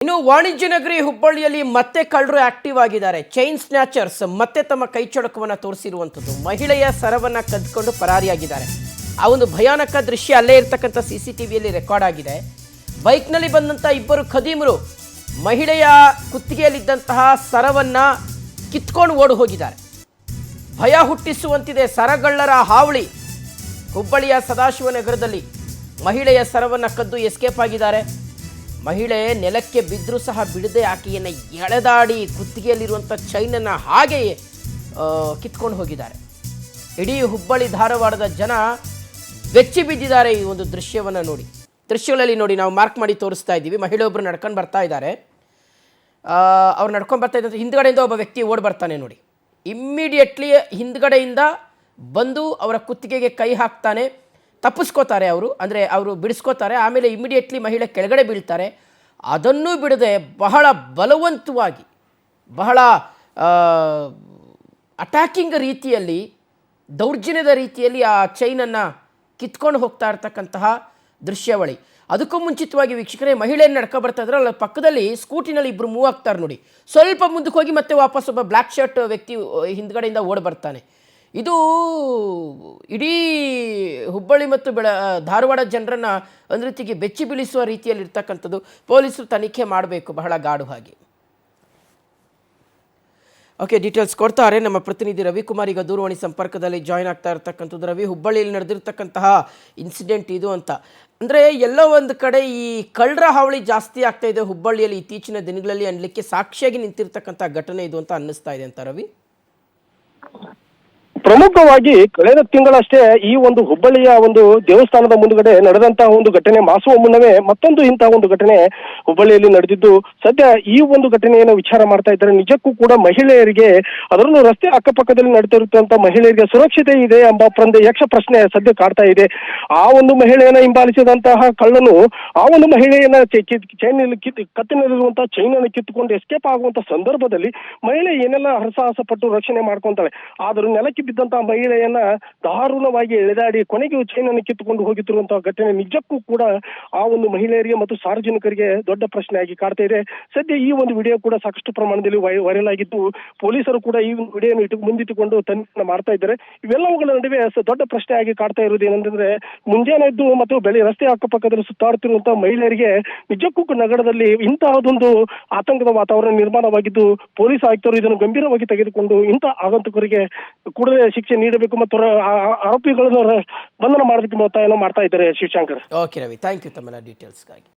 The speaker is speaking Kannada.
ಇನ್ನು ವಾಣಿಜ್ಯ ನಗರಿ ಹುಬ್ಬಳ್ಳಿಯಲ್ಲಿ ಮತ್ತೆ ಕಳ್ಳರು ಆಕ್ಟಿವ್ ಆಗಿದ್ದಾರೆ. ಚೈನ್ ಸ್ನ್ಯಾಚರ್ಸ್ ಮತ್ತೆ ತಮ್ಮ ಕೈ ಚಳಕವನ್ನು ತೋರಿಸಿರುವಂಥದ್ದು. ಮಹಿಳೆಯ ಸರವನ್ನು ಕದ್ಕೊಂಡು ಪರಾರಿಯಾಗಿದ್ದಾರೆ. ಆ ಒಂದು ಭಯಾನಕ ದೃಶ್ಯ ಅಲ್ಲೇ ಇರ್ತಕ್ಕಂಥ CCTVಯಲ್ಲಿ ರೆಕಾರ್ಡ್ ಆಗಿದೆ. ಬೈಕ್ನಲ್ಲಿ ಬಂದಂಥ ಇಬ್ಬರು ಖದೀಮರು ಮಹಿಳೆಯ ಕುತ್ತಿಗೆಯಲ್ಲಿದ್ದಂತಹ ಸರವನ್ನು ಕಿತ್ಕೊಂಡು ಓಡಿ ಹೋಗಿದ್ದಾರೆ. ಭಯ ಹುಟ್ಟಿಸುವಂತಿದೆ ಸರಗಳ್ಳರ ಹಾವಳಿ. ಹುಬ್ಬಳ್ಳಿಯ ಸದಾಶಿವನಗರದಲ್ಲಿ ಮಹಿಳೆಯ ಸರವನ್ನು ಕದ್ದು ಎಸ್ಕೇಪ್ ಆಗಿದ್ದಾರೆ. ಮಹಿಳೆ ನೆಲಕ್ಕೆ ಬಿದ್ದರೂ ಸಹ ಬಿಡದೆ ಆಕೆಯನ್ನು ಎಳೆದಾಡಿ ಕುತ್ತಿಗೆಯಲ್ಲಿರುವಂಥ ಚೈನನ್ನು ಹಾಗೆಯೇ ಕಿತ್ಕೊಂಡು ಹೋಗಿದ್ದಾರೆ. ಇಡೀ ಹುಬ್ಬಳ್ಳಿ ಧಾರವಾಡದ ಜನ ಬೆಚ್ಚಿ ಬಿದ್ದಿದ್ದಾರೆ ಈ ಒಂದು ದೃಶ್ಯವನ್ನು ನೋಡಿ. ದೃಶ್ಯಗಳಲ್ಲಿ ನೋಡಿ, ನಾವು ಮಾರ್ಕ್ ಮಾಡಿ ತೋರಿಸ್ತಾ ಇದ್ದೀವಿ. ಮಹಿಳೆಯೊಬ್ಬರು ನಡ್ಕೊಂಡು ಬರ್ತಾ ಇದ್ದಾರೆ. ಅವ್ರು ನಡ್ಕೊಂಡು ಬರ್ತಾ ಇದ್ದಂಥ ಹಿಂದ್ಗಡೆಯಿಂದ ಒಬ್ಬ ವ್ಯಕ್ತಿ ಓಡಿ ಬರ್ತಾನೆ ನೋಡಿ. ಇಮ್ಮಿಡಿಯೇಟ್ಲಿ ಹಿಂದ್ಗಡೆಯಿಂದ ಬಂದು ಅವರ ಕುತ್ತಿಗೆಗೆ ಕೈ ಹಾಕ್ತಾನೆ. ತಪ್ಪಿಸ್ಕೋತಾರೆ ಅವರು ಬಿಡಿಸ್ಕೋತಾರೆ. ಆಮೇಲೆ ಇಮಿಡಿಯೇಟ್ಲಿ ಮಹಿಳೆ ಕೆಳಗಡೆ ಬೀಳ್ತಾರೆ. ಅದನ್ನೂ ಬಿಡದೆ ಬಹಳ ಬಲವಂತವಾಗಿ, ಬಹಳ ಅಟ್ಯಾಕಿಂಗ್ ರೀತಿಯಲ್ಲಿ, ದೌರ್ಜನ್ಯದ ರೀತಿಯಲ್ಲಿ ಆ ಚೈನನ್ನು ಕಿತ್ಕೊಂಡು ಹೋಗ್ತಾ ಇರ್ತಕ್ಕಂತಹ ದೃಶ್ಯಾವಳಿ. ಅದಕ್ಕೂ ಮುಂಚಿತವಾಗಿ ವೀಕ್ಷಕರೇ, ಮಹಿಳೆಯನ್ನು ನಡ್ಕೊ ಬರ್ತಾ ಇದ್ರೆ ಅಲ್ಲಿ ಪಕ್ಕದಲ್ಲಿ ಸ್ಕೂಟಿನಲ್ಲಿ ಇಬ್ಬರು ಮೂವ್ ಆಗ್ತಾರೆ ನೋಡಿ. ಸ್ವಲ್ಪ ಮುಂದಕ್ಕೆ ಹೋಗಿ ಮತ್ತೆ ವಾಪಸ್ ಒಬ್ಬ ಬ್ಲ್ಯಾಕ್ ಶರ್ಟ್ ವ್ಯಕ್ತಿ ಹಿಂದ್ಗಡೆಯಿಂದ ಓಡಿ ಬರ್ತಾನೆ. ಇದು ಇಡೀ ಹುಬ್ಬಳ್ಳಿ ಮತ್ತು ಧಾರವಾಡ ಜನರನ್ನು ಒಂದು ರೀತಿಗೆ ಬೆಚ್ಚಿ ಬೀಳಿಸುವ ರೀತಿಯಲ್ಲಿ ಇರ್ತಕ್ಕಂಥದ್ದು. ಪೊಲೀಸರು ತನಿಖೆ ಮಾಡಬೇಕು ಬಹಳ ಗಾಢ ಹಾಗೆ. ಓಕೆ, ಡೀಟೇಲ್ಸ್ ಕೊಡ್ತಾರೆ ನಮ್ಮ ಪ್ರತಿನಿಧಿ ರವಿಕುಮಾರ್. ಈಗ ದೂರವಾಣಿ ಸಂಪರ್ಕದಲ್ಲಿ ಜಾಯ್ನ್ ಆಗ್ತಾ ಇರ್ತಕ್ಕಂಥದ್ದು. ರವಿ, ಹುಬ್ಬಳ್ಳಿಯಲ್ಲಿ ನಡೆದಿರ್ತಕ್ಕಂತಹ ಇನ್ಸಿಡೆಂಟ್ ಇದು ಅಂತ ಅಂದರೆ ಎಲ್ಲೋ ಒಂದು ಕಡೆ ಈ ಕಳ್ಳರ ಹಾವಳಿ ಜಾಸ್ತಿ ಆಗ್ತಾ ಇದೆ ಹುಬ್ಬಳ್ಳಿಯಲ್ಲಿ ಇತ್ತೀಚಿನ ದಿನಗಳಲ್ಲಿ ಅನ್ನಲಿಕ್ಕೆ ಸಾಕ್ಷಿಯಾಗಿ ನಿಂತಿರ್ತಕ್ಕಂಥ ಘಟನೆ ಇದು ಅಂತ ಅನ್ನಿಸ್ತಾ ಇದೆ ಅಂತ ರವಿ? ಪ್ರಮುಖವಾಗಿ ಕಳೆದ ತಿಂಗಳಷ್ಟೇ ಈ ಒಂದು ಹುಬ್ಬಳ್ಳಿಯ ಒಂದು ದೇವಸ್ಥಾನದ ಮುಂದುಗಡೆ ನಡೆದಂತಹ ಒಂದು ಘಟನೆ ಮಾಸುವ ಮುನ್ನವೇ ಮತ್ತೊಂದು ಇಂತಹ ಒಂದು ಘಟನೆ ಹುಬ್ಬಳ್ಳಿಯಲ್ಲಿ ನಡೆದಿದ್ದು, ಸದ್ಯ ಈ ಒಂದು ಘಟನೆಯನ್ನು ವಿಚಾರ ಮಾಡ್ತಾ ಇದ್ದಾರೆ. ನಿಜಕ್ಕೂ ಕೂಡ ಮಹಿಳೆಯರಿಗೆ, ಅದರಲ್ಲೂ ರಸ್ತೆ ಅಕ್ಕಪಕ್ಕದಲ್ಲಿ ನಡೀತಿರುತ್ತಂತ ಮಹಿಳೆಯರಿಗೆ ಸುರಕ್ಷತೆ ಇದೆ ಎಂಬ ಯಕ್ಷ ಪ್ರಶ್ನೆ ಸದ್ಯ ಕಾಡ್ತಾ ಇದೆ. ಆ ಒಂದು ಮಹಿಳೆಯನ್ನ ಹಿಂಬಾಲಿಸಿದಂತಹ ಕಳ್ಳನು ಆ ಒಂದು ಮಹಿಳೆಯನ್ನ ಕತ್ತಿನಲ್ಲಿರುವಂತಹ ಚೈನನ್ನು ಕಿತ್ತುಕೊಂಡು ಎಸ್ಕೇಪ್ ಆಗುವಂತ ಸಂದರ್ಭದಲ್ಲಿ ಮಹಿಳೆ ಏನೆಲ್ಲ ಹರಸಾಹಸ ಪಟ್ಟು ರಕ್ಷಣೆ ಮಾಡ್ಕೊಂತಾಳೆ. ಆದರೂ ನೆಲಕ್ಕೆ ಬಿದ್ದಂತಹ ಮಹಿಳೆಯನ್ನ ದಾರುಣವಾಗಿ ಎಳೆದಾಡಿ ಕೊನೆಗೆ ಚೈನನ್ನು ಕಿತ್ತುಕೊಂಡು ಹೋಗುತ್ತಿರುವಂತಹ ಘಟನೆ ನಿಜಕ್ಕೂ ಕೂಡ ಆ ಒಂದು ಮಹಿಳೆಯರಿಗೆ ಮತ್ತು ಸಾರ್ವಜನಿಕರಿಗೆ ದೊಡ್ಡ ಪ್ರಶ್ನೆಯಾಗಿ ಕಾಡ್ತಾ ಇದೆ. ಸದ್ಯ ಈ ಒಂದು ವಿಡಿಯೋ ಕೂಡ ಸಾಕಷ್ಟು ಪ್ರಮಾಣದಲ್ಲಿ ವೈರಲ್ ಆಗಿದ್ದು, ಪೊಲೀಸರು ಕೂಡ ಈ ಒಂದು ವಿಡಿಯೋನ ಮುಂದಿಟ್ಟುಕೊಂಡು ತನಿಖೆ ಮಾಡ್ತಾ ಇದ್ದಾರೆ. ಇವೆಲ್ಲವುಗಳ ನಡುವೆ ದೊಡ್ಡ ಪ್ರಶ್ನೆಯಾಗಿ ಕಾಡ್ತಾ ಇರುವುದು ಏನಂತಂದ್ರೆ, ಮುಂಜಾನೆ ಎದ್ದು ಮತ್ತು ರಸ್ತೆ ಅಕ್ಕಪಕ್ಕದಲ್ಲಿ ಸುತ್ತಾಡುತ್ತಿರುವಂತಹ ಮಹಿಳೆಯರಿಗೆ ನಿಜಕ್ಕೂ ನಗರದಲ್ಲಿ ಇಂತಹದೊಂದು ಆತಂಕದ ವಾತಾವರಣ ನಿರ್ಮಾಣವಾಗಿದ್ದು, ಪೊಲೀಸ್ ಆಯುಕ್ತರು ಇದನ್ನು ಗಂಭೀರವಾಗಿ ತೆಗೆದುಕೊಂಡು ಇಂತಹ ಆಗಂತಕರಿಗೆ ಕೂಡಲೇ ಶಿಕ್ಷೆ ನೀಡಬೇಕು ಮತ್ತು ಆರೋಪಿಗಳನ್ನು ಬಂಧನ ಮಾಡಬೇಕು ಒತ್ತಾಯವನ್ನು ಮಾಡ್ತಾ ಇದ್ದಾರೆ. Shivashankar. Okay Ravi, thank you ತಮ್ಮೆಲ್ಲ ಡೀಟೇಲ್ಸ್ಗಾಗಿ.